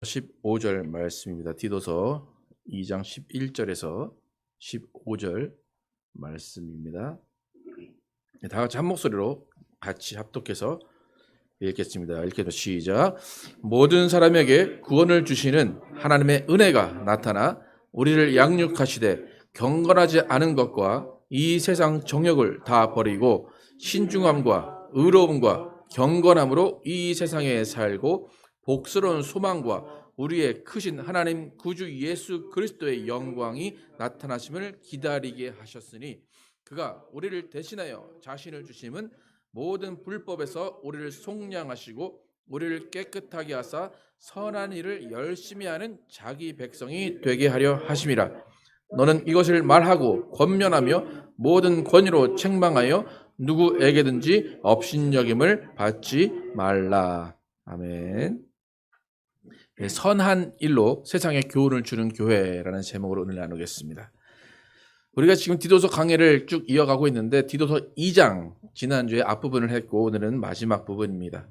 15절 말씀입니다. 디도서 2장 11절에서 15절 말씀입니다. 다 같이 한 목소리로 같이 합독해서 읽겠습니다. 읽겠습니다. 시작. 모든 사람에게 구원을 주시는 하나님의 은혜가 나타나 우리를 양육하시되 경건하지 않은 것과 이 세상 정욕을 다 버리고 신중함과 의로움과 경건함으로 이 세상에 살고 복스러운 소망과 우리의 크신 하나님 구주 예수 그리스도의 영광이 나타나심을 기다리게 하셨으니 그가 우리를 대신하여 자신을 주심은 모든 불법에서 우리를 속량하시고 우리를 깨끗하게 하사 선한 일을 열심히 하는 자기 백성이 되게 하려 하심이라. 너는 이것을 말하고 권면하며 모든 권위로 책망하여 누구에게든지 업신여김을 받지 말라. 아멘. 선한 일로 세상에 교훈을 주는 교회라는 제목으로 오늘 나누겠습니다. 우리가 지금 디도서 강해를 쭉 이어가고 있는데 디도서 2장 지난주에 앞부분을 했고 오늘은 마지막 부분입니다.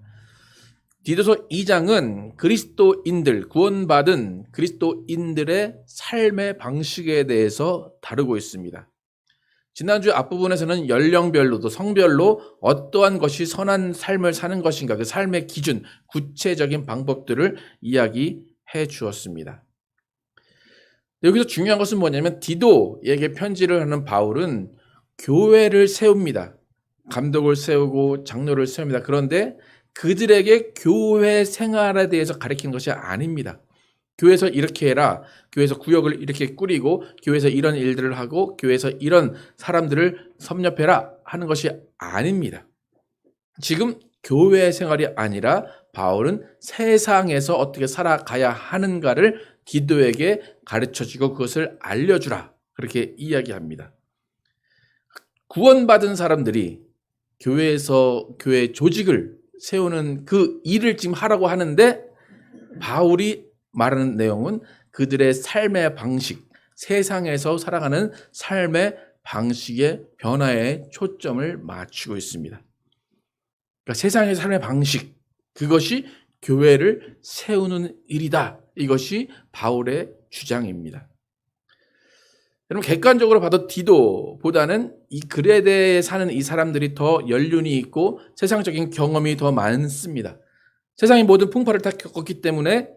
디도서 2장은 그리스도인들, 구원받은 그리스도인들의 삶의 방식에 대해서 다루고 있습니다. 지난주 앞부분에서는 연령별로도 성별로 어떠한 것이 선한 삶을 사는 것인가, 그 삶의 기준, 구체적인 방법들을 이야기해 주었습니다. 여기서 중요한 것은 뭐냐면 디도에게 편지를 하는 바울은 교회를 세웁니다. 감독을 세우고 장로를 세웁니다. 그런데 그들에게 교회 생활에 대해서 가르치는 것이 아닙니다. 교회에서 이렇게 해라, 교회에서 구역을 이렇게 꾸리고 교회에서 이런 일들을 하고 교회에서 이런 사람들을 섭렵해라 하는 것이 아닙니다. 지금 교회 생활이 아니라 바울은 세상에서 어떻게 살아가야 하는가를 디도에게 가르쳐주고 그것을 알려주라, 그렇게 이야기합니다. 구원받은 사람들이 교회에서 교회 조직을 세우는 그 일을 지금 하라고 하는데 바울이 말하는 내용은 그들의 삶의 방식, 세상에서 살아가는 삶의 방식의 변화에 초점을 맞추고 있습니다. 그러니까 세상의 삶의 방식, 그것이 교회를 세우는 일이다. 이것이 바울의 주장입니다. 여러분, 객관적으로 봐도 디도보다는 이 그레데에 사는 이 사람들이 더 연륜이 있고 세상적인 경험이 더 많습니다. 세상의 모든 풍파를 다 겪었기 때문에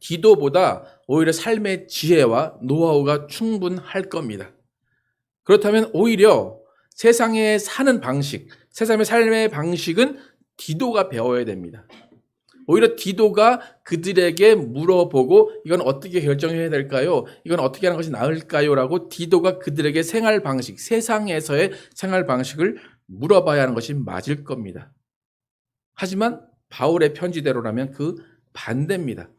디도보다 오히려 삶의 지혜와 노하우가 충분할 겁니다. 그렇다면 오히려 세상에 사는 방식, 세상의 삶의 방식은 디도가 배워야 됩니다. 오히려 디도가 그들에게 물어보고 이건 어떻게 결정해야 될까요? 이건 어떻게 하는 것이 나을까요? 라고 디도가 그들에게 생활 방식, 세상에서의 생활 방식을 물어봐야 하는 것이 맞을 겁니다. 하지만 바울의 편지대로라면 그 반대입니다.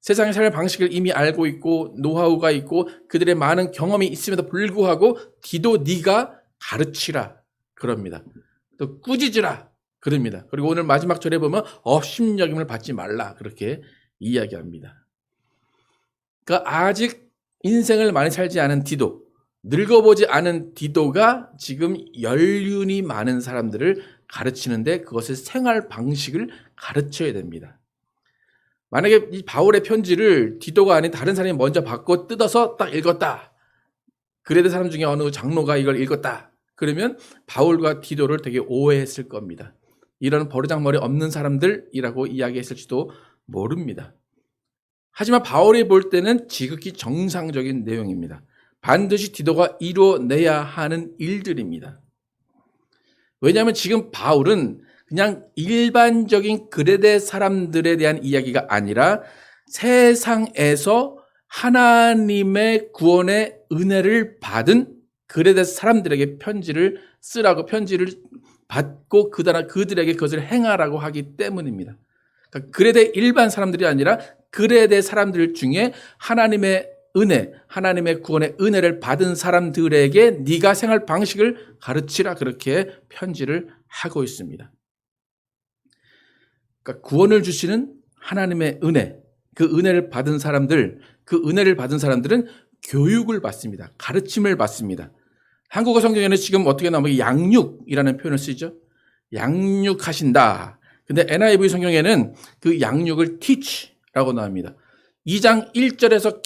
세상의 삶의 방식을 이미 알고 있고 노하우가 있고 그들의 많은 경험이 있음에도 불구하고 디도 네가 가르치라 그럽니다. 또 꾸짖으라 그럽니다. 그리고 오늘 마지막 절에 보면 업신여김을 받지 말라 그렇게 이야기합니다. 그러니까 아직 인생을 많이 살지 않은 디도, 늙어보지 않은 디도가 지금 연륜이 많은 사람들을 가르치는데 그것을 생활 방식을 가르쳐야 됩니다. 만약에 이 바울의 편지를 디도가 아닌 다른 사람이 먼저 받고 뜯어서 딱 읽었다. 그레데 사람 중에 어느 장로가 이걸 읽었다. 그러면 바울과 디도를 되게 오해했을 겁니다. 이런 버르장머리 없는 사람들이라고 이야기했을지도 모릅니다. 하지만 바울이 볼 때는 지극히 정상적인 내용입니다. 반드시 디도가 이루어내야 하는 일들입니다. 왜냐하면 지금 바울은 그냥 일반적인 그레데 사람들에 대한 이야기가 아니라 세상에서 하나님의 구원의 은혜를 받은 그레데 사람들에게 편지를 쓰라고, 편지를 받고 그들에게 그것을 행하라고 하기 때문입니다. 그러니까 그레데 일반 사람들이 아니라 그레데 사람들 중에 하나님의 은혜, 하나님의 구원의 은혜를 받은 사람들에게 네가 생활 방식을 가르치라 그렇게 편지를 하고 있습니다. 그러니까 구원을 주시는 하나님의 은혜, 그 은혜를 받은 사람들, 그 은혜를 받은 사람들은 교육을 받습니다. 가르침을 받습니다. 한국어 성경에는 지금 어떻게 나오면 양육이라는 표현을 쓰죠. 양육하신다. 근데 NIV 성경에는 그 양육을 teach 라고 나옵니다. 2장 1절에서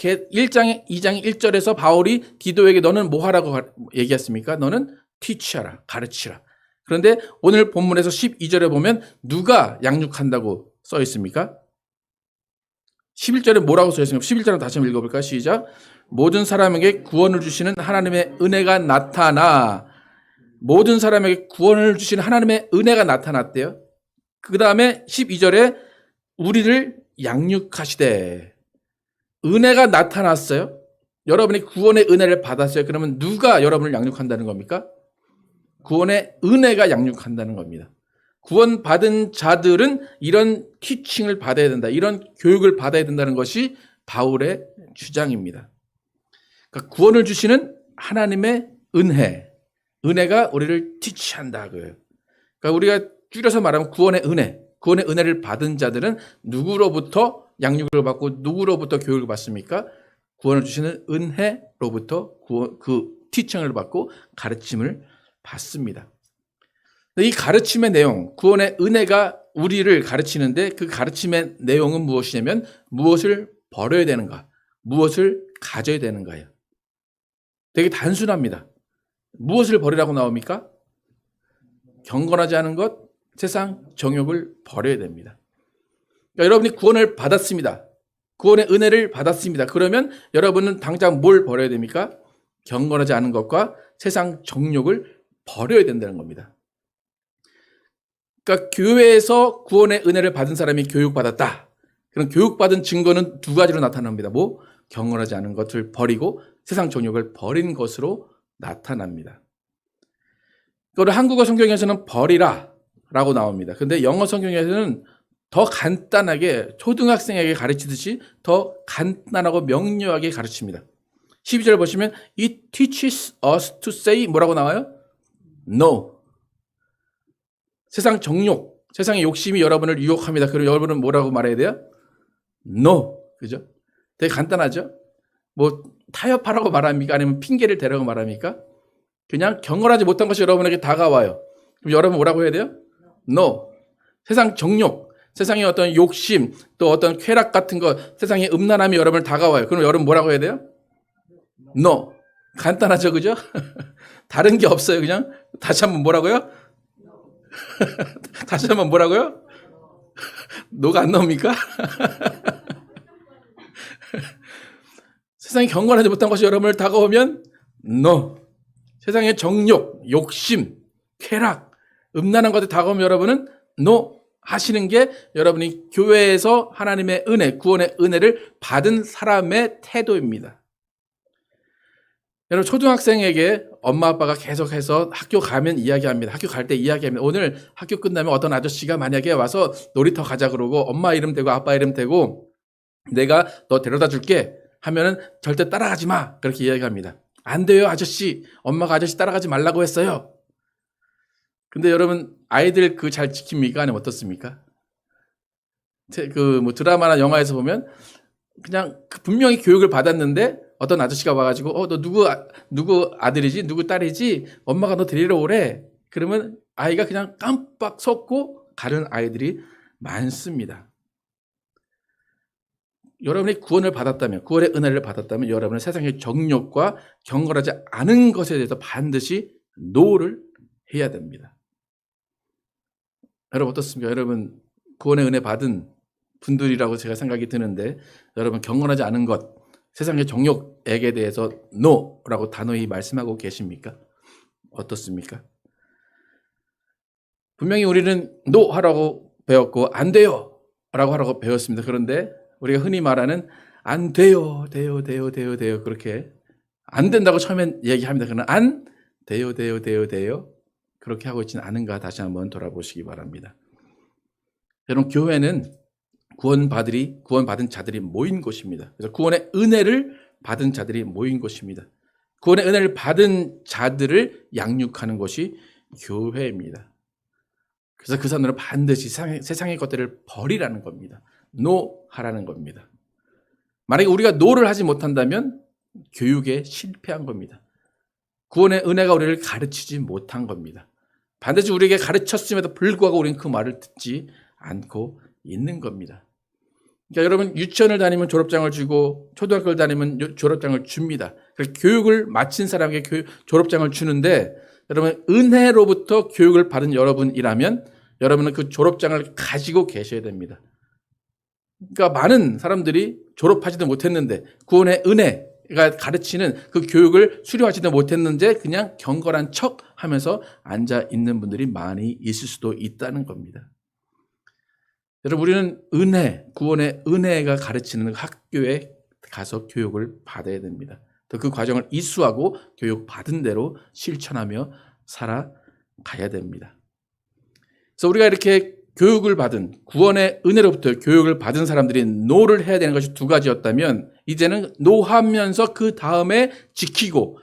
바울이 디도에게 너는 뭐 하라고 얘기했습니까? 너는 teach하라, 가르치라. 그런데 오늘 본문에서 12절에 보면 누가 양육한다고 써 있습니까? 11절에 뭐라고 써 있습니까? 11절을 다시 한번 읽어볼까요? 시작. 모든 사람에게 구원을 주시는 하나님의 은혜가 나타나. 모든 사람에게 구원을 주시는 하나님의 은혜가 나타났대요. 그 다음에 12절에 우리를 양육하시되. 은혜가 나타났어요. 여러분이 구원의 은혜를 받았어요. 그러면 누가 여러분을 양육한다는 겁니까? 구원의 은혜가 양육한다는 겁니다. 구원받은 자들은 이런 티칭을 받아야 된다. 이런 교육을 받아야 된다는 것이 바울의 주장입니다. 그러니까 구원을 주시는 하나님의 은혜가 우리를 티치한다. 그러니까 우리가 줄여서 말하면 구원의 은혜를 받은 자들은 누구로부터 양육을 받고 누구로부터 교육을 받습니까? 구원을 주시는 은혜로부터 그 티칭을 받고 가르침을 받습니다. 이 가르침의 내용, 구원의 은혜가 우리를 가르치는데 그 가르침의 내용은 무엇이냐면 무엇을 버려야 되는가, 무엇을 가져야 되는가요. 되게 단순합니다. 무엇을 버리라고 나옵니까? 경건하지 않은 것, 세상 정욕을 버려야 됩니다. 그러니까 여러분이 구원을 받았습니다. 구원의 은혜를 받았습니다. 그러면 여러분은 당장 뭘 버려야 됩니까? 경건하지 않은 것과 세상 정욕을 버려야 된다는 겁니다. 그러니까 교회에서 구원의 은혜를 받은 사람이 교육받았다. 그럼 교육받은 증거는 두 가지로 나타납니다. 경건하지 않은 것을 버리고 세상 정욕을 버린 것으로 나타납니다. 그걸 한국어 성경에서는 버리라 라고 나옵니다. 근데 영어 성경에서는 더 간단하게 초등학생에게 가르치듯이 더 간단하고 명료하게 가르칩니다. 12절 보시면 It teaches us to say 뭐라고 나와요? No. 세상 정욕, 세상의 욕심이 여러분을 유혹합니다. 그럼 여러분은 뭐라고 말해야 돼요? No. 그죠? 되게 간단하죠? 타협하라고 말합니까? 아니면 핑계를 대라고 말합니까? 그냥 경건하지 못한 것이 여러분에게 다가와요. 그럼 여러분 뭐라고 해야 돼요? No. 세상 정욕, 세상의 어떤 욕심, 또 어떤 쾌락 같은 거, 세상의 음란함이 여러분을 다가와요. 그럼 여러분 뭐라고 해야 돼요? No. 간단하죠, 그죠? 다른 게 없어요, 그냥. 다시 한번 뭐라고요? 다시 한번 뭐라고요? 노가 안 나옵니까? 세상에 경건하지 못한 것이 여러분을 다가오면 No. 세상의 정욕, 욕심, 쾌락, 음란한 것에 다가오면 여러분은 No 하시는 게 여러분이 교회에서 하나님의 은혜, 구원의 은혜를 받은 사람의 태도입니다. 여러분 초등학생에게 엄마 아빠가 계속해서 학교 가면 이야기합니다. 학교 갈 때 이야기합니다. 오늘 학교 끝나면 어떤 아저씨가 만약에 와서 놀이터 가자 그러고 엄마 이름 대고 아빠 이름 대고 내가 너 데려다 줄게 하면은 절대 따라가지 마. 그렇게 이야기합니다. 안 돼요, 아저씨. 엄마가 아저씨 따라가지 말라고 했어요. 근데 여러분 아이들 잘 지킵니까? 아니면 어떻습니까? 드라마나 영화에서 보면 그냥 분명히 교육을 받았는데 어떤 아저씨가 와가지고 너 누구 아들이지? 누구 딸이지? 엄마가 너 데리러 오래. 그러면 아이가 그냥 깜빡 속고 가는 아이들이 많습니다. 여러분이 구원을 받았다면, 구원의 은혜를 받았다면 여러분은 세상의 정욕과 경건하지 않은 것에 대해서 반드시 노를 해야 됩니다. 여러분 어떻습니까? 여러분 구원의 은혜 받은 분들이라고 제가 생각이 드는데 여러분 경건하지 않은 것, 세상의 정욕에 대해서 NO라고 단호히 말씀하고 계십니까? 어떻습니까? 분명히 우리는 NO 하라고 배웠고 안 돼요 라고 하라고 배웠습니다. 그런데 우리가 흔히 말하는 안 돼요 그렇게 안 된다고 처음엔 얘기합니다. 그러나 안 돼요 그렇게 하고 있지는 않은가 다시 한번 돌아보시기 바랍니다. 여러분 교회는 구원받은 자들이 모인 곳입니다. 그래서 구원의 은혜를 받은 자들이 모인 곳입니다. 구원의 은혜를 받은 자들을 양육하는 것이 교회입니다. 그래서 그 사람들은 반드시 세상의 것들을 버리라는 겁니다. 노 하라는 겁니다. 만약에 우리가 노를 하지 못한다면 교육에 실패한 겁니다. 구원의 은혜가 우리를 가르치지 못한 겁니다. 반드시 우리에게 가르쳤음에도 불구하고 우리는 그 말을 듣지 않고 있는 겁니다. 그러니까 여러분 유치원을 다니면 졸업장을 주고 초등학교를 다니면 졸업장을 줍니다. 교육을 마친 사람에게 졸업장을 주는데 여러분 은혜로부터 교육을 받은 여러분이라면 여러분은 그 졸업장을 가지고 계셔야 됩니다. 그러니까 많은 사람들이 졸업하지도 못했는데 구원의 은혜가 가르치는 그 교육을 수료하지도 못했는데 그냥 경건한 척 하면서 앉아 있는 분들이 많이 있을 수도 있다는 겁니다. 여러분 우리는 은혜, 구원의 은혜가 가르치는 학교에 가서 교육을 받아야 됩니다. 또 그 과정을 이수하고 교육 받은 대로 실천하며 살아가야 됩니다. 그래서 우리가 이렇게 교육을 받은 구원의 은혜로부터 교육을 받은 사람들이 노를 해야 되는 것이 두 가지였다면 이제는 노하면서 그 다음에 지키고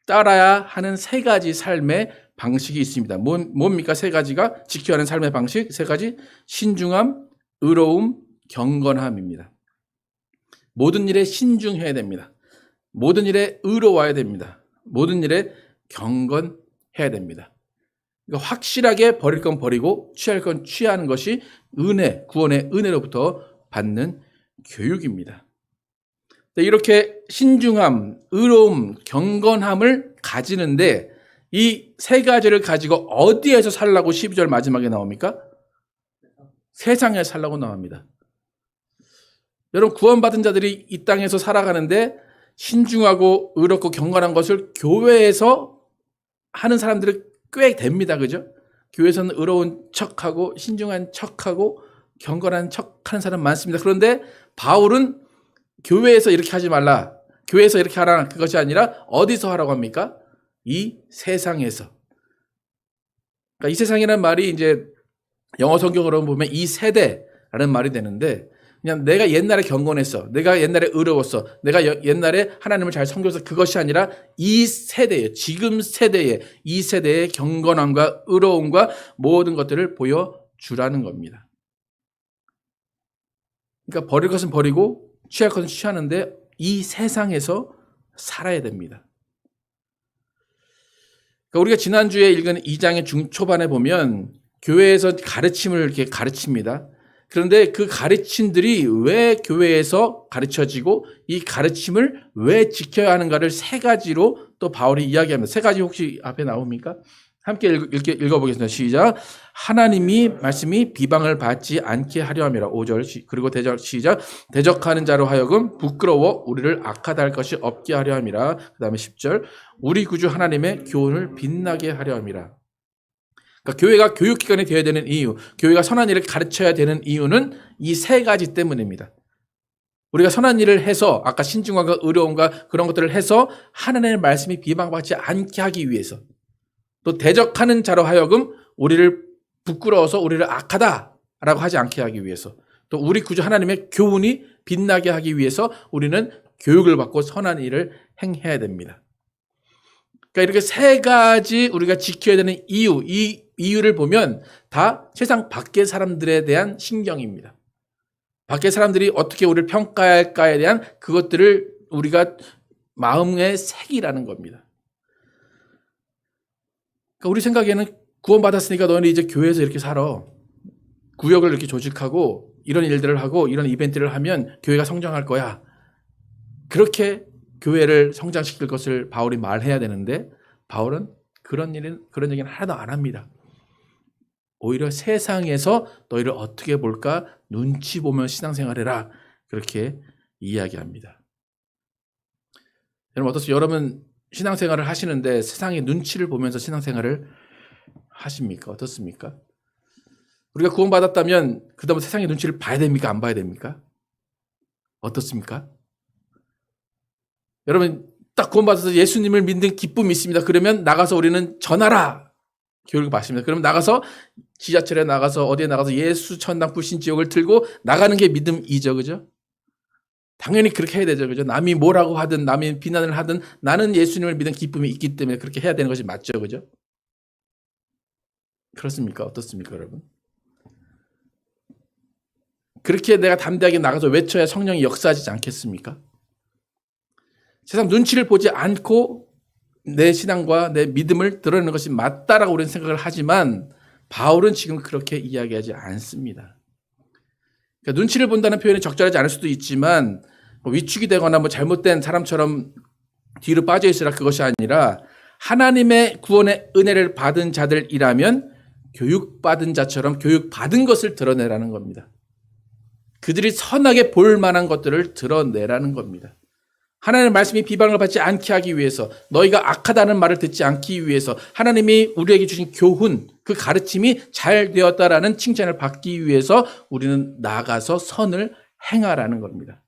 따라야 하는 세 가지 삶의 방식이 있습니다. 뭡니까? 세 가지가 지켜야 하는 삶의 방식 세 가지. 신중함, 의로움, 경건함입니다. 모든 일에 신중해야 됩니다. 모든 일에 의로워야 됩니다. 모든 일에 경건해야 됩니다. 그러니까 확실하게 버릴 건 버리고 취할 건 취하는 것이 은혜, 구원의 은혜로부터 받는 교육입니다. 이렇게 신중함, 의로움, 경건함을 가지는데 이 세 가지를 가지고 어디에서 살라고 12절 마지막에 나옵니까? 세상에 살라고 나옵니다. 여러분 구원받은 자들이 이 땅에서 살아가는데 신중하고 의롭고 경건한 것을 교회에서 하는 사람들은 꽤 됩니다. 그죠? 교회에서는 의로운 척하고 신중한 척하고 경건한 척하는 사람 많습니다. 그런데 바울은 교회에서 이렇게 하지 말라, 교회에서 이렇게 하라, 그것이 아니라 어디서 하라고 합니까? 이 세상에서. 그러니까 이 세상이라는 말이 이제 영어 성경으로 보면 이 세대라는 말이 되는데 그냥 내가 옛날에 경건했어, 내가 옛날에 의로웠어, 내가 옛날에 하나님을 잘 섬겨서 그것이 아니라 이 세대에, 지금 세대에, 이 세대의 경건함과 의로움과 모든 것들을 보여주라는 겁니다. 그러니까 버릴 것은 버리고 취할 것은 취하는데 이 세상에서 살아야 됩니다. 그러니까 우리가 지난주에 읽은 2장의 중초반에 보면 교회에서 가르침을 이렇게 가르칩니다. 그런데 그 가르침들이 왜 교회에서 가르쳐지고 이 가르침을 왜 지켜야 하는가를 세 가지로 또 바울이 이야기합니다. 세 가지 혹시 앞에 나옵니까? 함께 읽어보겠습니다. 시작. 하나님이 말씀이 비방을 받지 않게 하려 함이라. 5절 그리고 시작. 대적하는 자로 하여금 부끄러워 우리를 악하다 할 것이 없게 하려 함이라. 그 다음에 10절 우리 구주 하나님의 교훈을 빛나게 하려 함이라. 그러니까 교회가 교육기관이 되어야 되는 이유, 교회가 선한 일을 가르쳐야 되는 이유는 이 세 가지 때문입니다. 우리가 선한 일을 해서 아까 신중함과 의로움과 그런 것들을 해서 하나님의 말씀이 비방받지 않게 하기 위해서, 또 대적하는 자로 하여금 우리를 부끄러워서 우리를 악하다라고 하지 않게 하기 위해서, 또 우리 구주 하나님의 교훈이 빛나게 하기 위해서 우리는 교육을 받고 선한 일을 행해야 됩니다. 그러니까 이렇게 세 가지 우리가 지켜야 되는 이유, 이 이유를 보면 다 세상 밖의 사람들에 대한 신경입니다. 밖의 사람들이 어떻게 우리를 평가할까에 대한 그것들을 우리가 마음에 새기라는 겁니다. 그러니까 우리 생각에는 구원받았으니까 너는 이제 교회에서 이렇게 살아, 구역을 이렇게 조직하고 이런 일들을 하고 이런 이벤트를 하면 교회가 성장할 거야, 그렇게 교회를 성장시킬 것을 바울이 말해야 되는데 바울은 그런 얘기는 하나도 안 합니다. 오히려 세상에서 너희를 어떻게 볼까 눈치 보면 신앙생활해라, 그렇게 이야기합니다. 여러분 어떻습니까? 여러분 신앙생활을 하시는데 세상의 눈치를 보면서 신앙생활을 하십니까? 어떻습니까? 우리가 구원받았다면 그 다음에 세상의 눈치를 봐야 됩니까? 안 봐야 됩니까? 어떻습니까? 여러분 딱 구원받아서 예수님을 믿는 기쁨이 있습니다. 그러면 나가서 우리는 전하라 교육을 받습니다. 그럼 나가서 지하철에 나가서 어디에 나가서 예수 천당 불신 지옥을 들고 나가는 게 믿음이죠. 그죠? 당연히 그렇게 해야 되죠. 그죠? 남이 뭐라고 하든 남이 비난을 하든 나는 예수님을 믿는 기쁨이 있기 때문에 그렇게 해야 되는 것이 맞죠. 그죠? 그렇습니까? 어떻습니까, 여러분? 그렇게 내가 담대하게 나가서 외쳐야 성령이 역사하지 않겠습니까? 세상 눈치를 보지 않고 내 신앙과 내 믿음을 드러내는 것이 맞다라고 우리는 생각을 하지만 바울은 지금 그렇게 이야기하지 않습니다. 그러니까 눈치를 본다는 표현이 적절하지 않을 수도 있지만 뭐 위축이 되거나 뭐 잘못된 사람처럼 뒤로 빠져 있으라 그것이 아니라 하나님의 구원의 은혜를 받은 자들이라면 교육받은 자처럼 교육받은 것을 드러내라는 겁니다. 그들이 선하게 볼 만한 것들을 드러내라는 겁니다. 하나님의 말씀이 비방을 받지 않게 하기 위해서, 너희가 악하다는 말을 듣지 않기 위해서, 하나님이 우리에게 주신 교훈, 그 가르침이 잘 되었다라는 칭찬을 받기 위해서 우리는 나가서 선을 행하라는 겁니다.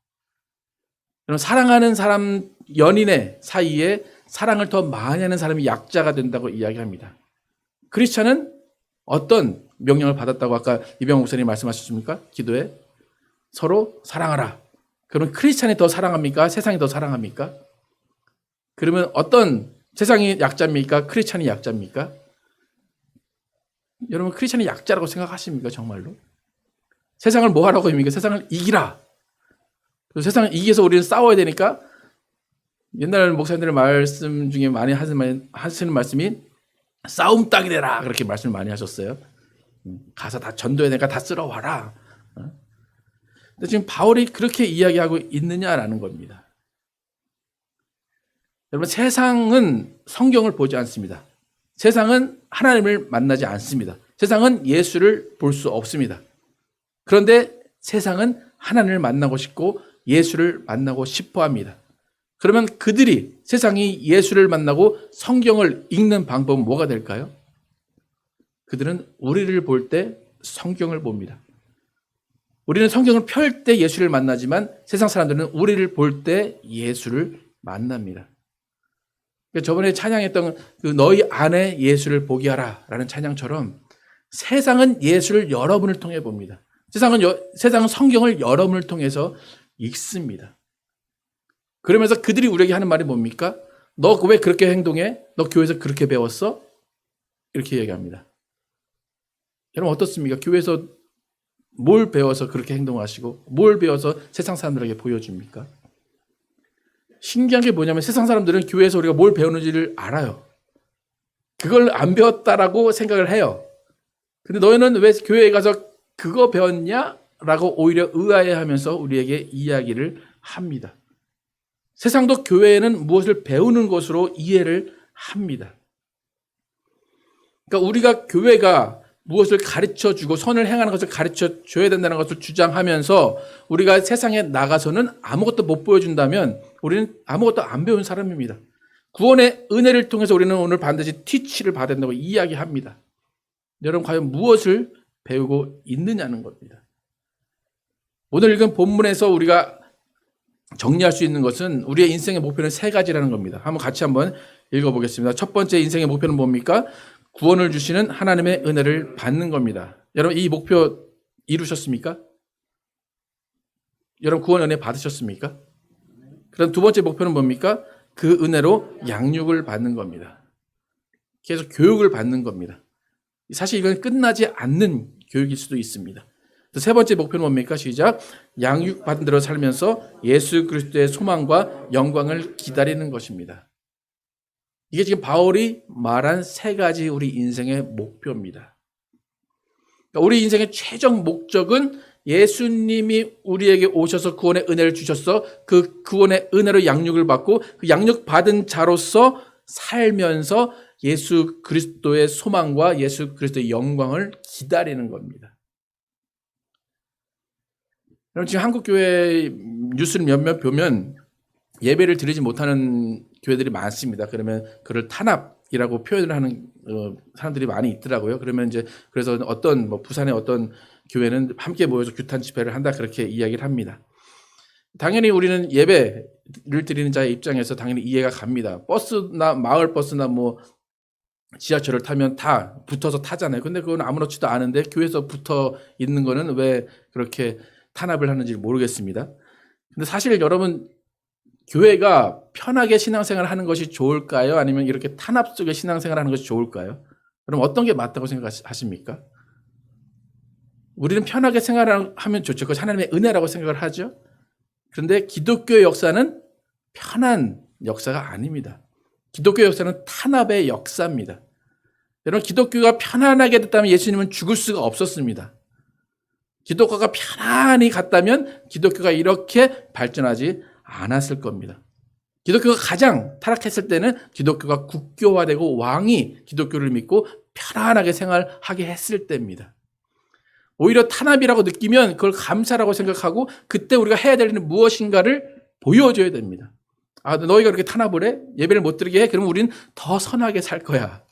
그럼 사랑하는 사람, 연인의 사이에 사랑을 더 많이 하는 사람이 약자가 된다고 이야기합니다. 크리스찬은 어떤 명령을 받았다고 아까 이병호 목사님 말씀하셨습니까? 기도에 서로 사랑하라. 그러면 크리스찬이 더 사랑합니까? 세상이 더 사랑합니까? 그러면 어떤 세상이 약자입니까? 크리스찬이 약자입니까? 여러분 크리스찬이 약자라고 생각하십니까? 정말로? 세상을 뭐 하라고 합니까? 세상을 이기라. 세상을 이기기 위해서 우리는 싸워야 되니까 옛날 목사님들 말씀 중에 많이 하시는 말씀이 싸움 땅이 되라 그렇게 말씀을 많이 하셨어요. 가서 다 전도해야 되니까 다 쓸어와라. 근데 지금 바울이 그렇게 이야기하고 있느냐라는 겁니다. 여러분 세상은 성경을 보지 않습니다. 세상은 하나님을 만나지 않습니다. 세상은 예수를 볼 수 없습니다. 그런데 세상은 하나님을 만나고 싶고 예수를 만나고 싶어 합니다. 그러면 그들이 세상이 예수를 만나고 성경을 읽는 방법은 뭐가 될까요? 그들은 우리를 볼 때 성경을 봅니다. 우리는 성경을 펼 때 예수를 만나지만 세상 사람들은 우리를 볼 때 예수를 만납니다. 저번에 찬양했던 그 너희 안에 예수를 보게 하라 라는 찬양처럼 세상은 예수를 여러분을 통해 봅니다. 세상은 성경을 여러분을 통해서 읽습니다. 그러면서 그들이 우리에게 하는 말이 뭡니까? 너 왜 그렇게 행동해? 너 교회에서 그렇게 배웠어? 이렇게 얘기합니다. 여러분 어떻습니까? 교회에서 뭘 배워서 그렇게 행동하시고 뭘 배워서 세상 사람들에게 보여줍니까? 신기한 게 뭐냐면 세상 사람들은 교회에서 우리가 뭘 배우는지를 알아요. 그걸 안 배웠다라고 생각을 해요. 근데 너희는 왜 교회에 가서 그거 배웠냐? 라고 오히려 의아해하면서 우리에게 이야기를 합니다. 세상도 교회에는 무엇을 배우는 것으로 이해를 합니다. 그러니까 우리가 교회가 무엇을 가르쳐주고 선을 행하는 것을 가르쳐줘야 된다는 것을 주장하면서 우리가 세상에 나가서는 아무것도 못 보여준다면 우리는 아무것도 안 배운 사람입니다. 구원의 은혜를 통해서 우리는 오늘 반드시 티치를 받아야 된다고 이야기합니다. 여러분 과연 무엇을 배우고 있느냐는 겁니다. 오늘 읽은 본문에서 우리가 정리할 수 있는 것은 우리의 인생의 목표는 세 가지라는 겁니다. 같이 한번 읽어보겠습니다. 첫 번째 인생의 목표는 뭡니까? 구원을 주시는 하나님의 은혜를 받는 겁니다. 여러분 이 목표 이루셨습니까? 여러분 구원 은혜 받으셨습니까? 그럼 두 번째 목표는 뭡니까? 그 은혜로 양육을 받는 겁니다. 계속 교육을 받는 겁니다. 사실 이건 끝나지 않는 교육일 수도 있습니다. 세 번째 목표는 뭡니까? 시작. 양육받은 대로 살면서 예수 그리스도의 소망과 영광을 기다리는 것입니다. 이게 지금 바울이 말한 세 가지 우리 인생의 목표입니다. 그러니까 우리 인생의 최종 목적은 예수님이 우리에게 오셔서 구원의 은혜를 주셔서 그 구원의 은혜로 양육을 받고 그 양육받은 자로서 살면서 예수 그리스도의 소망과 예수 그리스도의 영광을 기다리는 겁니다. 여러분 지금 한국교회 뉴스를 몇몇 보면 예배를 드리지 못하는 교회들이 많습니다. 그러면 그를 탄압이라고 표현을 하는 사람들이 많이 있더라고요. 그러면 그래서 부산의 어떤 교회는 함께 모여서 규탄 집회를 한다 그렇게 이야기를 합니다. 당연히 우리는 예배를 드리는 자의 입장에서 당연히 이해가 갑니다. 버스나 마을 버스나 지하철을 타면 다 붙어서 타잖아요. 근데 그건 아무렇지도 않은데 교회에서 붙어 있는 거는 왜 그렇게 탄압을 하는지 모르겠습니다. 근데 사실 여러분 교회가 편하게 신앙생활을 하는 것이 좋을까요? 아니면 이렇게 탄압 속에 신앙생활을 하는 것이 좋을까요? 그럼 어떤 게 맞다고 생각하십니까? 우리는 편하게 생활하면 좋죠. 그것이 하나님의 은혜라고 생각을 하죠. 그런데 기독교의 역사는 편한 역사가 아닙니다. 기독교 역사는 탄압의 역사입니다. 여러분 기독교가 편안하게 됐다면 예수님은 죽을 수가 없었습니다. 기독교가 편안히 갔다면 기독교가 이렇게 발전하지 않았을 겁니다. 기독교가 가장 타락했을 때는 기독교가 국교화되고 왕이 기독교를 믿고 편안하게 생활하게 했을 때입니다. 오히려 탄압이라고 느끼면 그걸 감사라고 생각하고 그때 우리가 해야 될 일은 무엇인가를 보여줘야 됩니다. 아, 너희가 그렇게 탄압을 해? 예배를 못 드리게 해? 그러면 우린 더 선하게 살 거야.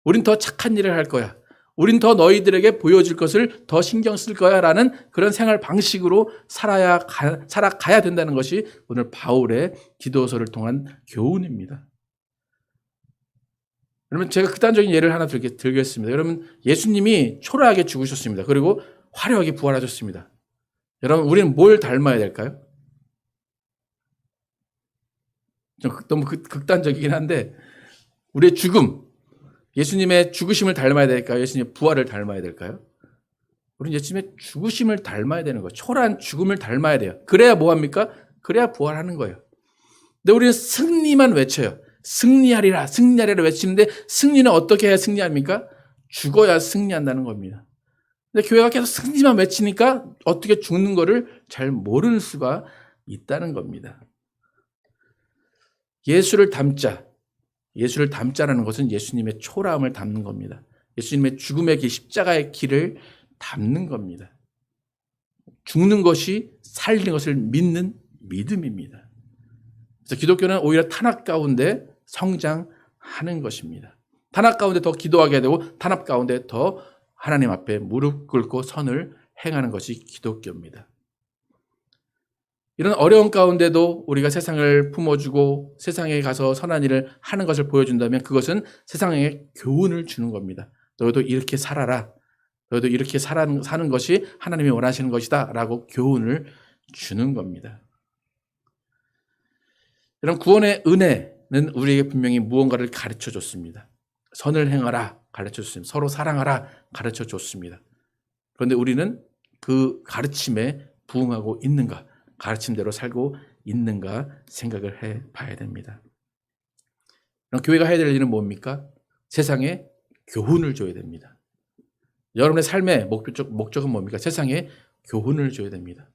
우린 더 착한 일을 할 거야. 우린 더 너희들에게 보여줄 것을 더 신경 쓸 거야 라는 그런 생활 방식으로 살아가야 된다는 것이 오늘 바울의 기도서를 통한 교훈입니다. 여러분, 제가 극단적인 예를 하나 들겠습니다. 여러분, 예수님이 초라하게 죽으셨습니다. 그리고 화려하게 부활하셨습니다. 여러분, 우리는 뭘 닮아야 될까요? 좀 너무 극단적이긴 한데, 우리의 죽음, 예수님의 죽으심을 닮아야 될까요? 예수님의 부활을 닮아야 될까요? 우리는 예수님의 죽으심을 닮아야 되는 거예요. 초라한 죽음을 닮아야 돼요. 그래야 뭐합니까? 그래야 부활하는 거예요. 근데 우리는 승리만 외쳐요. 승리하리라, 승리하리라 외치는데 승리는 어떻게 해야 승리합니까? 죽어야 승리한다는 겁니다. 근데 교회가 계속 승리만 외치니까 어떻게 죽는 거를 잘 모르는 수가 있다는 겁니다. 예수를 닮자라는 것은 예수님의 초라함을 담는 겁니다. 예수님의 죽음의 길, 십자가의 길을 담는 겁니다. 죽는 것이 살리는 것을 믿는 믿음입니다. 그래서 기독교는 오히려 탄압 가운데 성장하는 것입니다. 탄압 가운데 더 기도하게 되고 탄압 가운데 더 하나님 앞에 무릎 꿇고 선을 행하는 것이 기독교입니다. 이런 어려운 가운데도 우리가 세상을 품어주고 세상에 가서 선한 일을 하는 것을 보여준다면 그것은 세상에 교훈을 주는 겁니다. 너희도 이렇게 살아라. 너희도 이렇게 사는 것이 하나님이 원하시는 것이다 라고 교훈을 주는 겁니다. 이런 구원의 은혜는 우리에게 분명히 무언가를 가르쳐 줬습니다. 선을 행하라 가르쳐 줬습니다. 서로 사랑하라 가르쳐 줬습니다. 그런데 우리는 그 가르침에 부응하고 있는가, 가르침대로 살고 있는가 생각을 해봐야 됩니다. 그럼 교회가 해야 될 일은 뭡니까? 세상에 교훈을 줘야 됩니다. 여러분의 삶의 목적은 뭡니까? 세상에 교훈을 줘야 됩니다.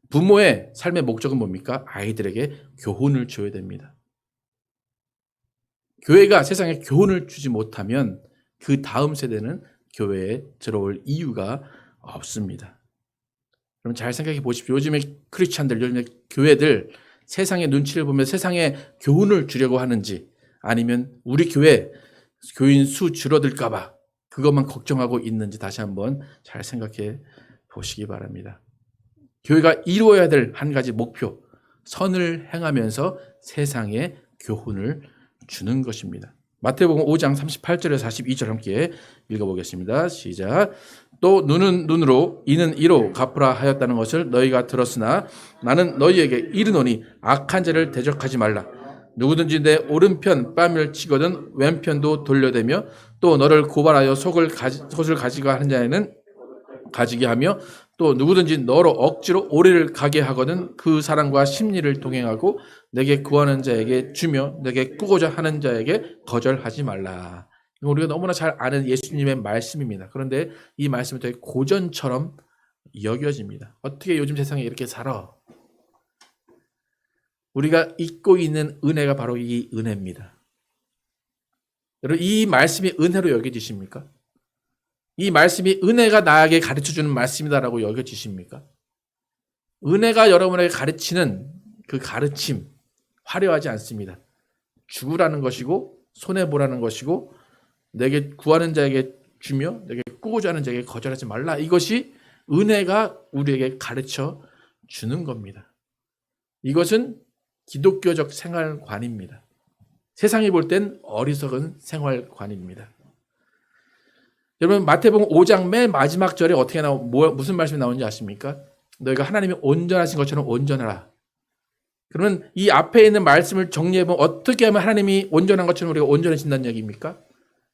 부모의 삶의 목적은 뭡니까? 아이들에게 교훈을 줘야 됩니다. 교회가 세상에 교훈을 주지 못하면 그 다음 세대는 교회에 들어올 이유가 없습니다. 그럼 잘 생각해 보십시오. 요즘에 크리스찬들, 요즘에 교회들 세상의 눈치를 보며 세상에 교훈을 주려고 하는지 아니면 우리 교회 교인 수 줄어들까 봐 그것만 걱정하고 있는지 다시 한번 잘 생각해 보시기 바랍니다. 교회가 이루어야 될 한 가지 목표, 선을 행하면서 세상에 교훈을 주는 것입니다. 마태복음 5장 38절에서 42절 함께 읽어보겠습니다. 시작. 또 눈은 눈으로 이는 이로 갚으라 하였다는 것을 너희가 들었으나 나는 너희에게 이르노니 악한 자를 대적하지 말라. 누구든지 내 오른편 뺨을 치거든 왼편도 돌려대며 또 너를 고발하여 속을 가지고 하는 자에는 가지게 하며 또 누구든지 너로 억지로 오래를 가게 하거든 그 사람과 심리를 동행하고 내게 구하는 자에게 주며 내게 꾸고자 하는 자에게 거절하지 말라. 우리가 너무나 잘 아는 예수님의 말씀입니다. 그런데 이 말씀은 되게 고전처럼 여겨집니다. 어떻게 요즘 세상에 이렇게 살아? 우리가 잊고 있는 은혜가 바로 이 은혜입니다. 여러분, 이 말씀이 은혜로 여겨지십니까? 이 말씀이 은혜가 나에게 가르쳐주는 말씀이다라고 여겨지십니까? 은혜가 여러분에게 가르치는 그 가르침 화려하지 않습니다. 죽으라는 것이고 손해보라는 것이고 내게 구하는 자에게 주며 내게 꾸고자 하는 자에게 거절하지 말라. 이것이 은혜가 우리에게 가르쳐 주는 겁니다. 이것은 기독교적 생활관입니다. 세상이 볼 땐 어리석은 생활관입니다. 여러분 마태복음 5장 맨 마지막 절에 어떻게 무슨 말씀이 나오는지 아십니까? 너희가 하나님이 온전하신 것처럼 온전하라. 그러면 이 앞에 있는 말씀을 정리해보면 어떻게 하면 하나님이 온전한 것처럼 우리가 온전해진다는 얘기입니까?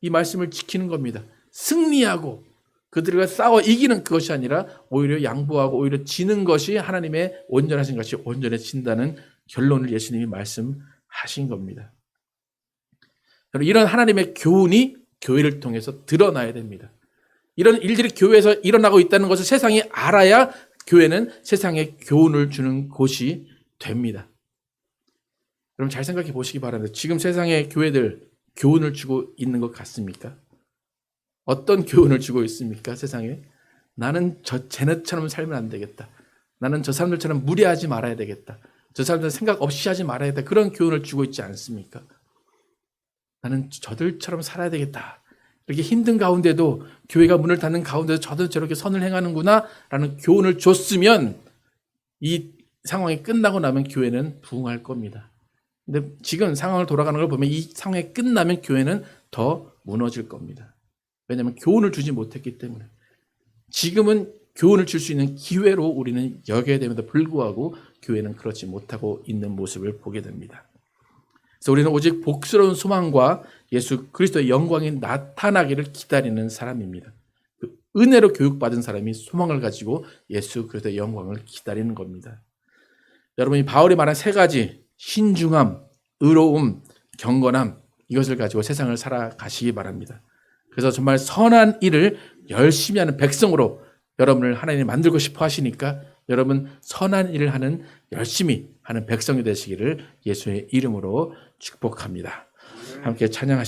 이 말씀을 지키는 겁니다. 승리하고 그들과 싸워 이기는 그것이 아니라 오히려 양보하고 오히려 지는 것이 하나님의 온전하신 것이 온전해진다는 결론을 예수님이 말씀하신 겁니다. 이런 하나님의 교훈이 교회를 통해서 드러나야 됩니다. 이런 일들이 교회에서 일어나고 있다는 것을 세상이 알아야 교회는 세상에 교훈을 주는 곳이 됩니다. 여러분 잘 생각해 보시기 바랍니다. 지금 세상의 교회들 교훈을 주고 있는 것 같습니까? 어떤 교훈을 주고 있습니까? 세상에 나는 쟤네처럼 살면 안 되겠다. 나는 저 사람들처럼 무리하지 말아야 되겠다. 저 사람들 생각 없이 하지 말아야 돼. 그런 교훈을 주고 있지 않습니까? 나는 저들처럼 살아야 되겠다. 이렇게 힘든 가운데도 교회가 문을 닫는 가운데도 저도 저렇게 선을 행하는구나 라는 교훈을 줬으면 이 상황이 끝나고 나면 교회는 부흥할 겁니다. 근데 지금 상황을 돌아가는 걸 보면 이 상황이 끝나면 교회는 더 무너질 겁니다. 왜냐하면 교훈을 주지 못했기 때문에. 지금은 교훈을 줄 수 있는 기회로 우리는 여겨야 됨에도 불구하고 교회는 그렇지 못하고 있는 모습을 보게 됩니다. 그래서 우리는 오직 복스러운 소망과 예수 그리스도의 영광이 나타나기를 기다리는 사람입니다. 그 은혜로 교육받은 사람이 소망을 가지고 예수 그리스도의 영광을 기다리는 겁니다. 여러분이 바울이 말한 세 가지 신중함, 의로움, 경건함 이것을 가지고 세상을 살아가시기 바랍니다. 그래서 정말 선한 일을 열심히 하는 백성으로 여러분을 하나님이 만들고 싶어 하시니까 여러분 선한 일을 하는 열심히 하는 백성이 되시기를 예수의 이름으로 축복합니다. 함께 찬양하시겠습니다.